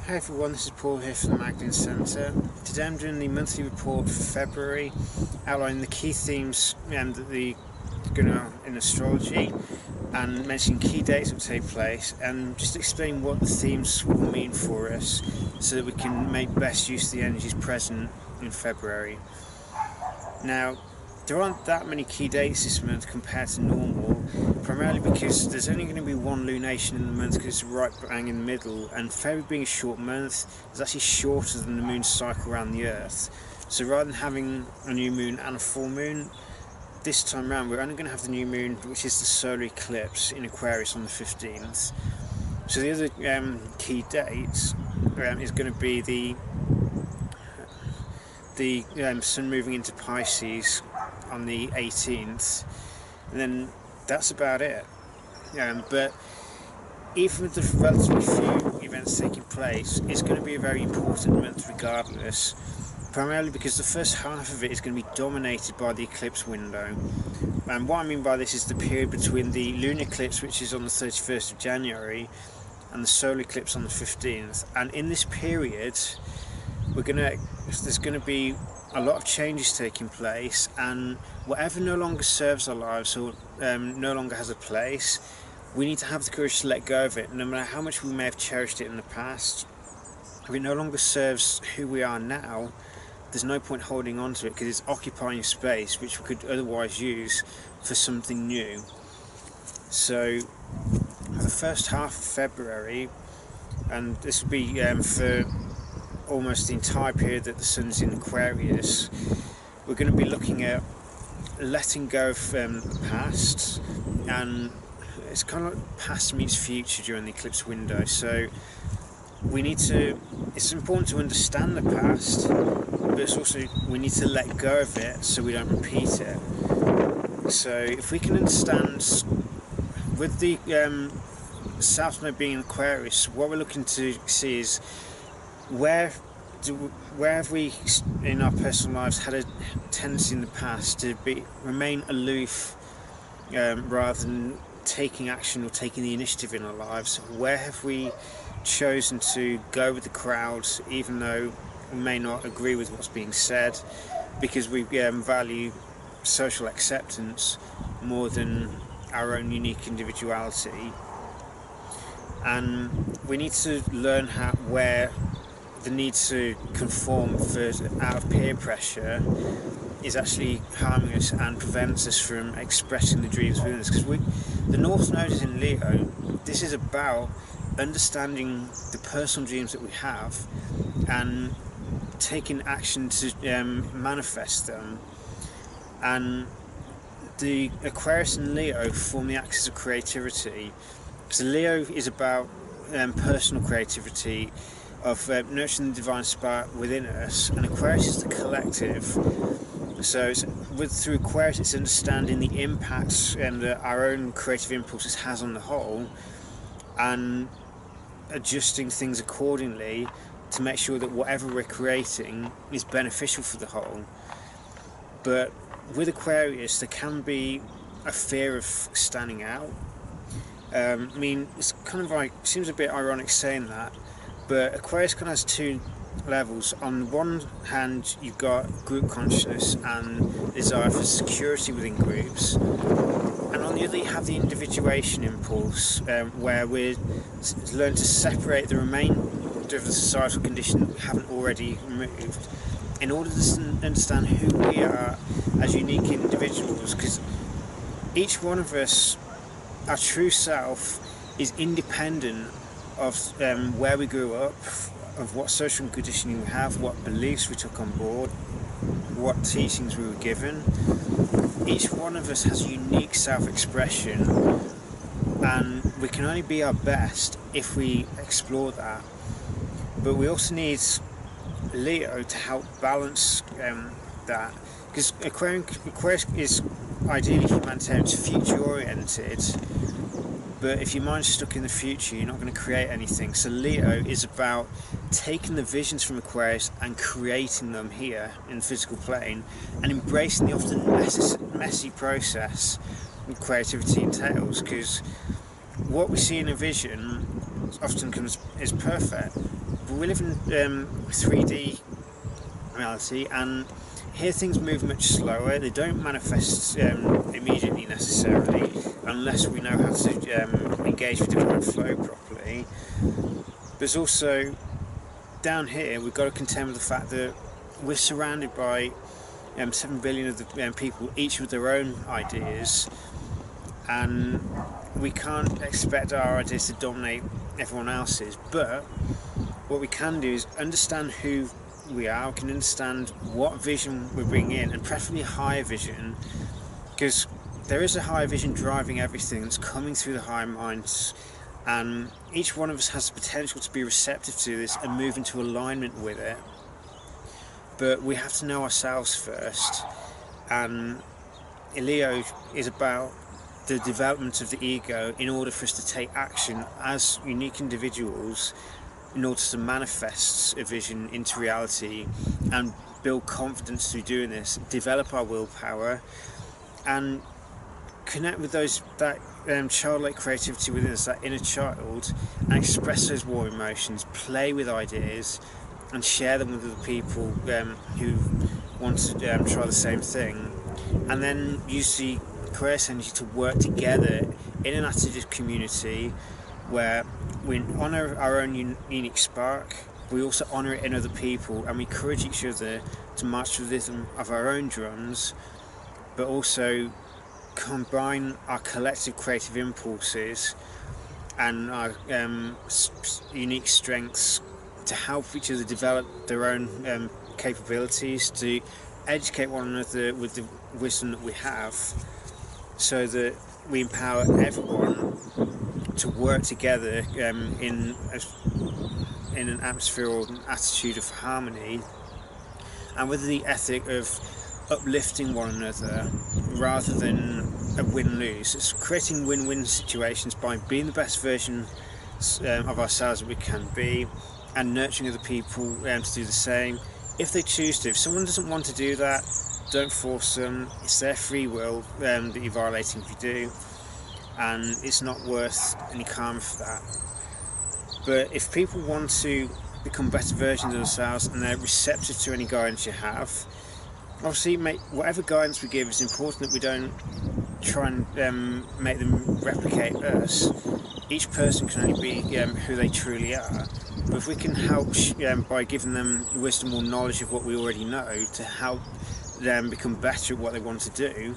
Hi everyone, this is Paul here from the Magdalen Centre. Today I'm doing the monthly report for February, outlining the key themes that the going on in astrology, and mentioning key dates that will take place, and just explain what the themes will mean for us so that we can make best use of the energies present in February. Now, there aren't that many key dates this month compared to normal, primarily because there's only going to be one lunation in the month because it's right bang in the middle, and February being a short month is actually shorter than the moon's cycle around the Earth. So rather than having a new moon and a full moon, this time around we're only going to have the new moon, which is the solar eclipse in Aquarius on the 15th. So the other key dates is going to be the sun moving into Pisces on the 18th, and then that's about it. But even with the relatively few events taking place, it's going to be a very important month regardless, primarily because the first half of it is going to be dominated by the eclipse window. And what I mean by this is the period between the lunar eclipse, which is on the 31st of January, and the solar eclipse on the 15th. And in this period, there's going to be a lot of changes taking place, and whatever no longer serves our lives or no longer has a place, we need to have the courage to let go of it, no matter how much we may have cherished it in the past. If it no longer serves who we are now, there's no point holding on to it because it's occupying space which we could otherwise use for something new. So for the first half of February, and this will be for almost the entire period that the sun's in Aquarius, we're going to be looking at letting go of the past, and it's kind of like past meets future during the eclipse window. So it's important to understand the past, but it's also, we need to let go of it so we don't repeat it. So if we can understand, with the South Node being in Aquarius, what we're looking to see is where have we in our personal lives had a tendency in the past to remain aloof rather than taking action or taking the initiative in our lives? Where have we chosen to go with the crowd even though we may not agree with what's being said, because we value social acceptance more than our own unique individuality? And we need to learn where the need to conform out of peer pressure is actually harming us and prevents us from expressing the dreams within us. Because the North Node is in Leo. This is about understanding the personal dreams that we have and taking action to manifest them. And the Aquarius and Leo form the axis of creativity. So Leo is about personal creativity, of nurturing the divine spark within us, and Aquarius is the collective. So through Aquarius, it's understanding the impacts that our own creative impulses has on the whole, and adjusting things accordingly to make sure that whatever we're creating is beneficial for the whole. But with Aquarius, there can be a fear of standing out. I mean, it's kind of like, seems a bit ironic saying that, but Aquarius kind of has two levels. On one hand, you've got group consciousness and desire for security within groups, and on the other you have the individuation impulse, where we learn to separate the remainder of the societal condition that we haven't already removed, in order to understand who we are as unique individuals, because each one of us, our true self, is independent of where we grew up, of what social conditioning we have, what beliefs we took on board, what teachings we were given. Each one of us has unique self-expression, and we can only be our best if we explore that. But we also need Leo to help balance that, because Aquarius is ideally humanitarian, it's future oriented, but if your mind's stuck in the future, you're not going to create anything. So Leo is about taking the visions from Aquarius and creating them here in the physical plane, and embracing the often messy process that creativity entails, because what we see in a vision often is perfect, we live in 3D reality, and here things move much slower. They don't manifest immediately necessarily, unless we know how to engage with divine flow properly. There's also, down here, we've got to contend with the fact that we're surrounded by 7 billion of the people, each with their own ideas, and we can't expect our ideas to dominate everyone else's. But what we can do is understand who we are. We can understand what vision we're bringing in, and preferably a higher vision, because there is a higher vision driving everything that's coming through the higher minds, and each one of us has the potential to be receptive to this and move into alignment with it. But we have to know ourselves first, and Leo is about the development of the ego in order for us to take action as unique individuals in order to manifest a vision into reality and build confidence through doing this, develop our willpower, and connect with that childlike creativity within us, that inner child, and express those warm emotions, play with ideas, and share them with other people who want to try the same thing, and then use the Aquarius energy to work together in an attitude community where we honour our own unique spark, we also honour it in other people, and we encourage each other to march to the rhythm of our own drums, but also combine our collective creative impulses and our unique strengths to help each other develop their own capabilities, to educate one another with the wisdom that we have, so that we empower everyone to work together in an atmosphere or an attitude of harmony, and with the ethic of uplifting one another rather than a win-lose. It's creating win-win situations by being the best version of ourselves that we can be, and nurturing other people to do the same if they choose to. If someone doesn't want to do that, don't force them. It's their free will that you're violating if you do, and it's not worth any karma for that. But if people want to become better versions of themselves and they're receptive to any guidance you have, obviously whatever guidance we give, it's important that we don't try and make them replicate us. Each person can only be who they truly are, but if we can help by giving them wisdom or knowledge of what we already know to help them become better at what they want to do,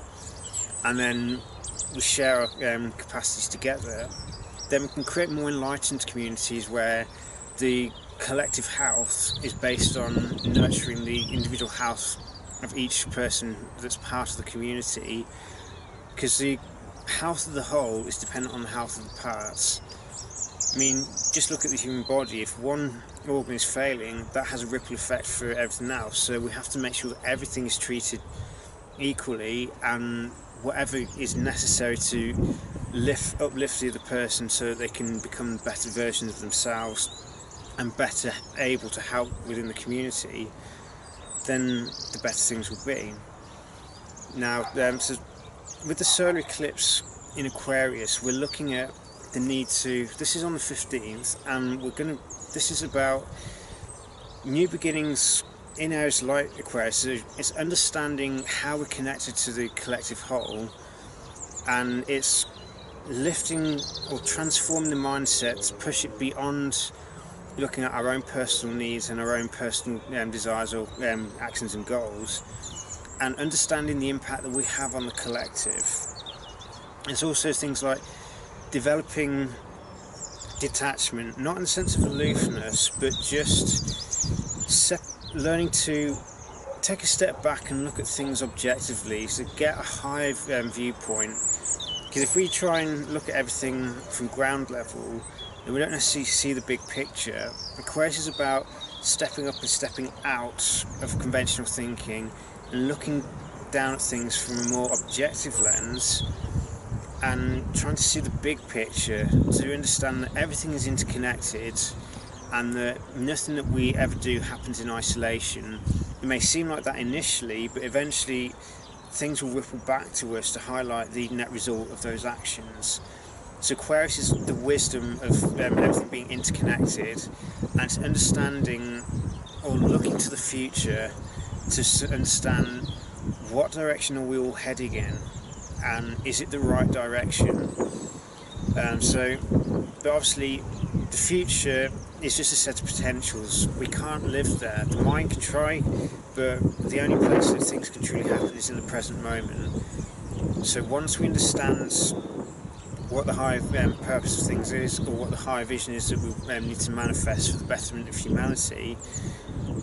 and then we share our capacities together, then we can create more enlightened communities where the collective health is based on nurturing the individual health of each person that's part of the community, because the health of the whole is dependent on the health of the parts. I mean, just look at the human body. If one organ is failing, that has a ripple effect for everything else. So we have to make sure that everything is treated equally, and whatever is necessary to uplift the other person so that they can become better versions of themselves and better able to help within the community, then the better things will be. Now, so with the solar eclipse in Aquarius, we're looking at the need to, this is on the 15th, and this is about new beginnings in areas like Aquarius. So it's understanding how we're connected to the collective whole, and it's lifting or transforming the mindset to push it beyond looking at our own personal needs and our own personal desires or actions and goals, and understanding the impact that we have on the collective. It's also things like developing detachment, not in the sense of aloofness, but just learning to take a step back and look at things objectively, so get a higher viewpoint. Because if we try and look at everything from ground level, then we don't necessarily see the big picture. Aquarius is about stepping up and stepping out of conventional thinking and looking down at things from a more objective lens, and trying to see the big picture, to understand that everything is interconnected and that nothing that we ever do happens in isolation. It may seem like that initially, but eventually things will ripple back to us to highlight the net result of those actions. So Aquarius is the wisdom of everything being interconnected, and it's understanding or looking to the future to understand what direction are we all heading in, and is it the right direction. But obviously the future is just a set of potentials. We can't live there. The mind can try, but the only place that things can truly happen is in the present moment. So once we understand what the high purpose of things is, or what the high vision is that we need to manifest for the betterment of humanity,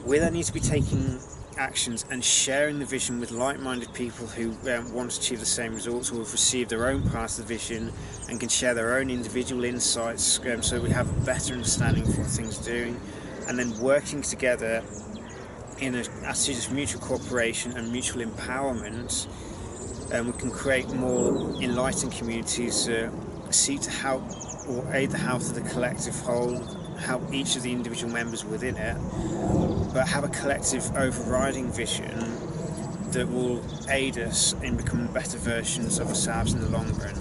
we then need to be taking actions and sharing the vision with like-minded people who want to achieve the same results, or have received their own part of the vision and can share their own individual insights, so we have a better understanding of what things are doing, and then working together in an attitude of mutual cooperation and mutual empowerment. We can create more enlightened communities that seek to help or aid the health of the collective whole, help each of the individual members within it, but have a collective overriding vision that will aid us in becoming better versions of ourselves in the long run.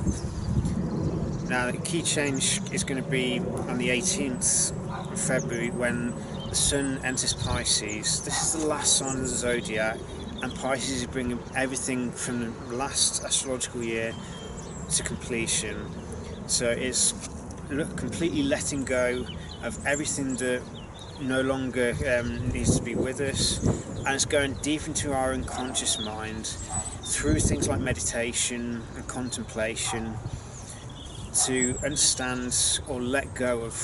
Now, the key change is going to be on the 18th of February when the Sun enters Pisces. This is the last sign of the zodiac, and Pisces is bringing everything from the last astrological year to completion. So it's completely letting go of everything that no longer needs to be with us, and it's going deep into our unconscious mind through things like meditation and contemplation to understand or let go of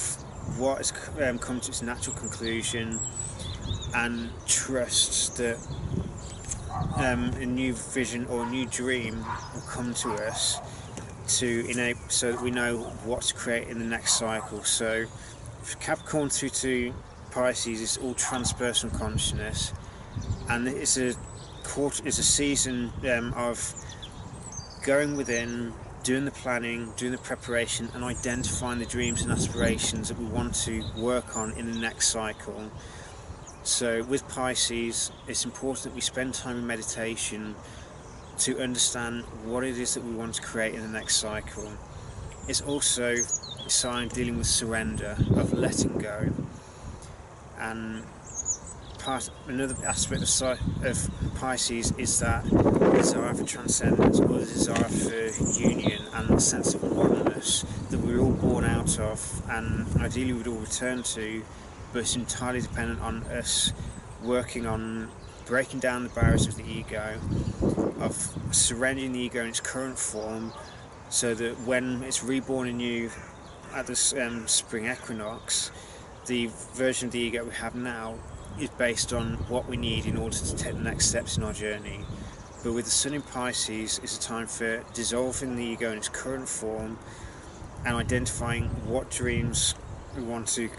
what has come to its natural conclusion, and trust that a new vision or a new dream will come to us to enable, so that we know what to create in the next cycle. So Capricorn through to Pisces is all transpersonal consciousness, and it's a season of going within, doing the planning, doing the preparation, and identifying the dreams and aspirations that we want to work on in the next cycle. So with Pisces, it's important that we spend time in meditation to understand what it is that we want to create in the next cycle. It's also a sign dealing with surrender, of letting go. And another aspect of Pisces is that desire for transcendence, or the desire for union and a sense of oneness that we're all born out of, and ideally we'd all return to, but it's entirely dependent on us working on breaking down the barriers of the ego, of surrendering the ego in its current form, so that when it's reborn anew at the spring equinox, the version of the ego we have now is based on what we need in order to take the next steps in our journey. But with the Sun in Pisces, it's a time for dissolving the ego in its current form and identifying what dreams we want to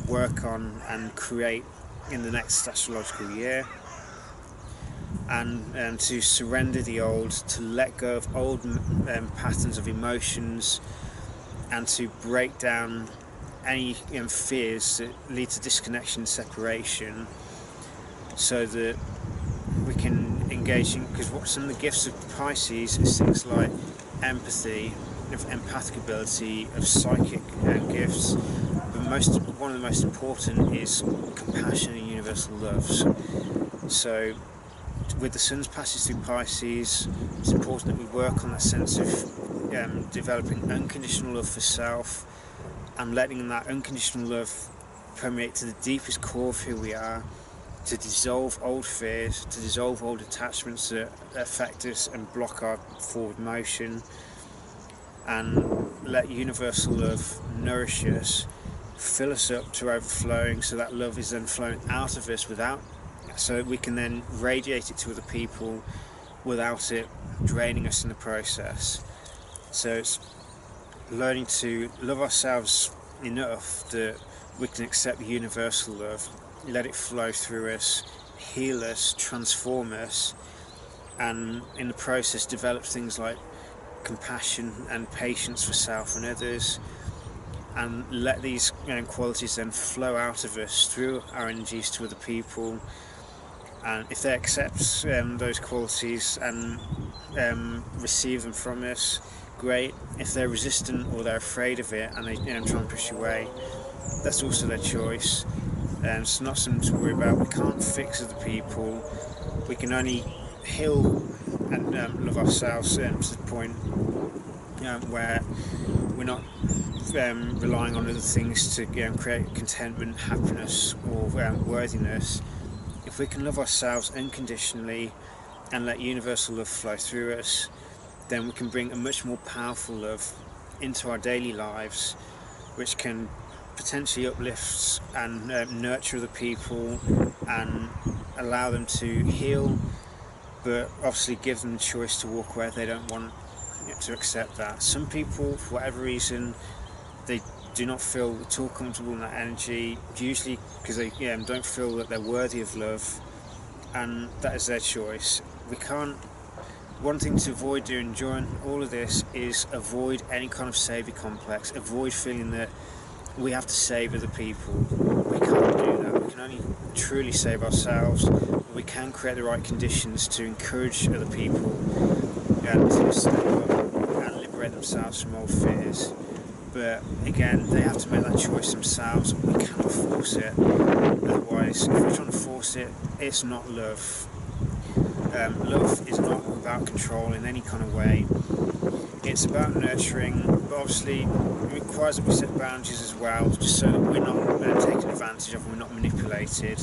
work on and create in the next astrological year, and to surrender the old, to let go of old patterns of emotions, and to break down any fears that lead to disconnection and separation, so that we can engage in, because what some of the gifts of Pisces is things like empathy, of empathic ability, of psychic gifts, but one of the most important is compassion and universal love. So with the Sun's passage through Pisces, it's important that we work on that sense of developing unconditional love for self, and letting that unconditional love permeate to the deepest core of who we are, to dissolve old fears, to dissolve old attachments that affect us and block our forward motion, and let universal love nourish us, fill us up to overflowing, so that love is then flowing out of us so we can then radiate it to other people without it draining us in the process. So it's learning to love ourselves enough that we can accept universal love, let it flow through us, heal us, transform us, and in the process develop things like compassion and patience for self and others, and let these qualities then flow out of us through our energies to other people. And if they accept those qualities and receive them from us, great. If they're resistant or they're afraid of it and they try and push away, that's also their choice. It's not something to worry about. We can't fix other people. We can only heal and love ourselves to the point where we're not relying on other things to create contentment, happiness, or worthiness. If we can love ourselves unconditionally and let universal love flow through us, then we can bring a much more powerful love into our daily lives, which can potentially uplift and nurture other people and allow them to heal, but obviously give them the choice to walk away if they don't want to accept that. Some people, for whatever reason, they do not feel at all comfortable in that energy, usually because they don't feel that they're worthy of love, and that is their choice. We can't. One thing to avoid doing during all of this is avoid any kind of saviour complex, avoid feeling that we have to save other people. We can't do that. We can only truly save ourselves, but we can create the right conditions to encourage other people to step up and liberate themselves from old fears. But again, they have to make that choice themselves. We cannot force it. Otherwise, if we're trying to force it, it's not love. Love is not about control in any kind of way. It's about nurturing, but obviously it requires that we set boundaries as well, just so that we're not taken advantage of and we're not manipulated.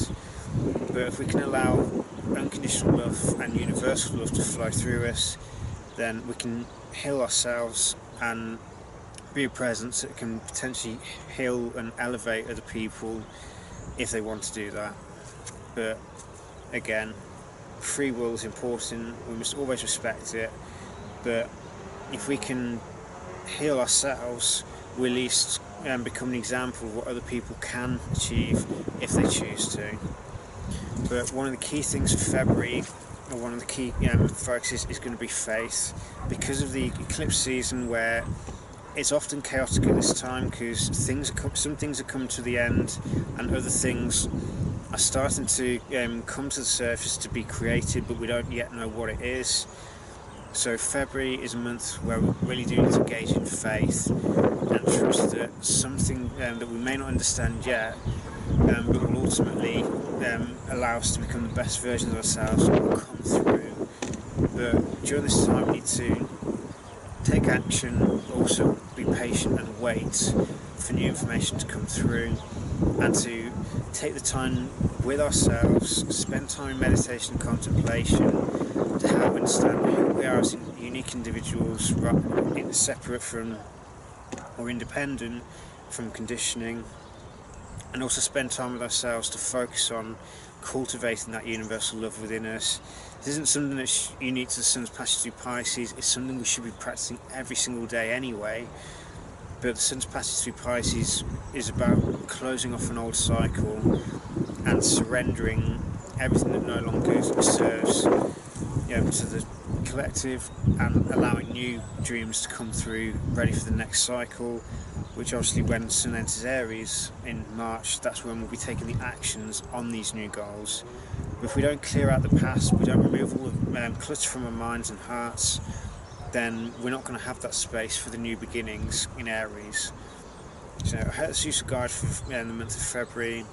But if we can allow unconditional love and universal love to flow through us, then we can heal ourselves and be a presence that can potentially heal and elevate other people if they want to do that. But again, free will is important. We must always respect it. But if we can heal ourselves, we at least become an example of what other people can achieve if they choose to. But one of the key things for February, or one of the key focuses, is going to be faith, because of the eclipse season, where it's often chaotic at this time because some things are coming to the end and other things are starting to come to the surface to be created, but we don't yet know what it is. So February is a month where we really do need to engage in faith and trust that something that we may not understand yet, but will ultimately allow us to become the best versions of ourselves, will come through. But during this time we need to take action, also be patient and wait for new information to come through, and to take the time with ourselves, spend time in meditation and contemplation to help understand who we are as unique individuals, separate from or independent from conditioning, and also spend time with ourselves to focus on cultivating that universal love within us. This isn't something that's unique to the sun's passage through Pisces. It's something we should be practicing every single day anyway. But the sun's passage through Pisces is about closing off an old cycle and surrendering everything that no longer serves to the collective, and allowing new dreams to come through, ready for the next cycle, which obviously when the sun enters Aries in March, that's when we'll be taking the actions on these new goals. But if we don't clear out the past, we don't remove all the clutter from our minds and hearts, then we're not going to have that space for the new beginnings in Aries. So I hope this use of guide for the month of February.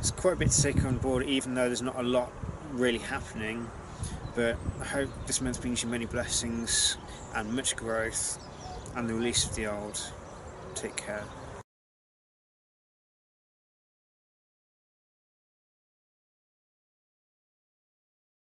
It's quite a bit to take on board, even though there's not a lot really happening. But I hope this month brings you many blessings and much growth and the release of the old. Take care.